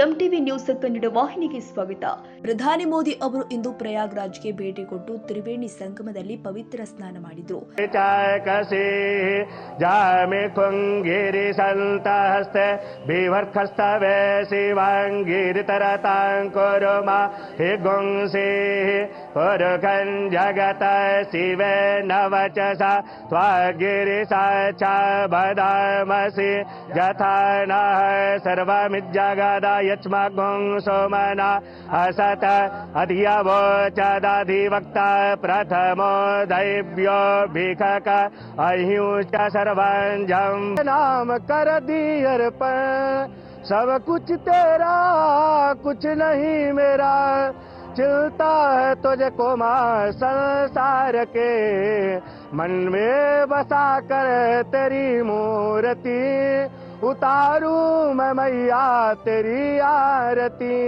MTV news Kannada ವಾಹಿನಿಗೆ ಸ್ವಾಗತ. ಪ್ರಧಾನಿ ಮೋದಿ ಅವರು ಇಂದು ಪ್ರಯಾಗ್ರಾಜ್ಗೆ ಭೇಟಿ ಕೊಟ್ಟು ತ್ರಿವೇಣಿ ಸಂಗಮದಲ್ಲಿ ಪವಿತ್ರ ಸ್ನಾನ ಮಾಡಿದರು. ಜಗತ ಶಿವೆ ನವಚಸ ತ್ವಗಿರಿಸಾ ಬದಾಮಸಿ ಯಥಾನ ಸರ್ವಮಿಜ್ಜಗದ ಯಚ್ಮಗುಂ ಸೋಮನ असत अधिवोचदाधिवक्ता प्रथमो दैव्यो भिखक अहिंस सर्वंजम नाम कर दियर पर सब कुछ तेरा कुछ नहीं मेरा चलता है तुझको मां संसार के मन में बसा कर तेरी मूर्ति उतारू मैं मैया तेरी आरती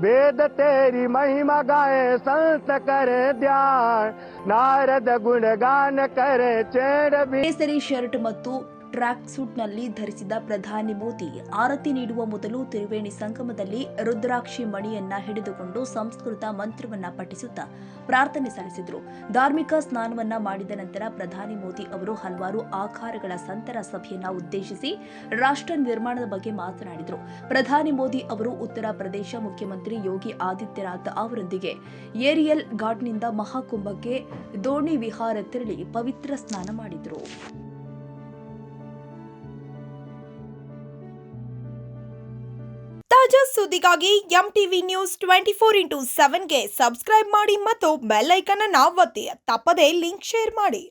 वेद तेरी महिमा गाए संत करे ध्यान नारद गुणगान करे चेड़ ಕೇಸರಿ ಶರ್ಟ್ ಮತ್ತು ಟ್ರ್ಯಾಕ್ ಸೂಟ್ನಲ್ಲಿ ಧರಿಸಿದ ಪ್ರಧಾನಿ ಮೋದಿ ಆರತಿ ನೀಡುವ ಮೊದಲು ತ್ರಿವೇಣಿ ಸಂಗಮದಲ್ಲಿ ರುದ್ರಾಕ್ಷಿ ಮಣಿಯನ್ನ ಹಿಡಿದುಕೊಂಡು ಸಂಸ್ಕೃತ ಮಂತ್ರವನ್ನ ಪಠಿಸುತ್ತಾ ಪ್ರಾರ್ಥನೆ ಸಲ್ಲಿಸಿದರು. ಧಾರ್ಮಿಕ ಸ್ನಾನವನ್ನ ಮಾಡಿದ ನಂತರ ಪ್ರಧಾನಿ ಮೋದಿ ಅವರು ಹಲವಾರು ಆಕಾರಗಳ ಸಂತರ ಸಭೆಯನ್ನ ಉದ್ದೇಶಿಸಿ ರಾಷ್ಟ್ರ ನಿರ್ಮಾಣದ ಬಗ್ಗೆ ಮಾತನಾಡಿದರು. ಪ್ರಧಾನಿ ಮೋದಿ ಅವರು ಉತ್ತರ ಪ್ರದೇಶ ಮುಖ್ಯಮಂತ್ರಿ ಯೋಗಿ ಆದಿತ್ಯನಾಥ್ ಅವರೊಂದಿಗೆ ಏರಿಯಲ್ ಘಾಟ್ನಿಂದ ಮಹಾಕುಂಭಕ್ಕೆ ದೋಣಿ ವಿಹಾರ ತೆರಳಿ ಪವಿತ್ರ ಸ್ನಾನ ಮಾಡಿದರು. ತಾಜಾ ಸುದ್ದಿಗಾಗಿ ಎಂಟಿವಿ ನ್ಯೂಸ್ 24x7ಗೆ ಸಬ್ಸ್ಕ್ರೈಬ್ ಮಾಡಿ ಮತ್ತು ಬೆಲ್ ಐಕಾನ್ ಅನ್ನು ಒತ್ತಿ. ತಪ್ಪದೇ ಲಿಂಕ್ ಶೇರ್ ಮಾಡಿ.